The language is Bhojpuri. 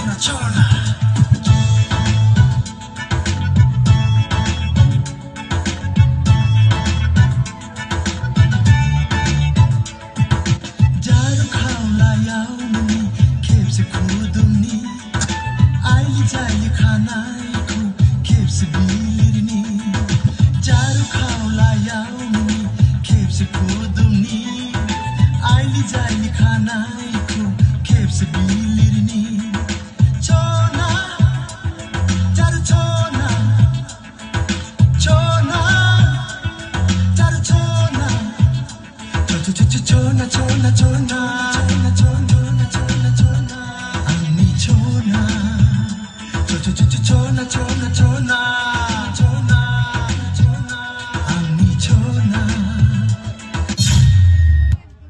छोना छोना जारू खाउला याउनी खेप्से खुदुनी आइली जाइली खानाइको खेप्से बिलिर्नी जारू खाउला याउनी खेप्से खुदुनी आइली जाइली खानाइको खेप्से बिलिर्नी छोना जारू छोना छोना जारू छोना छोना छोना छोना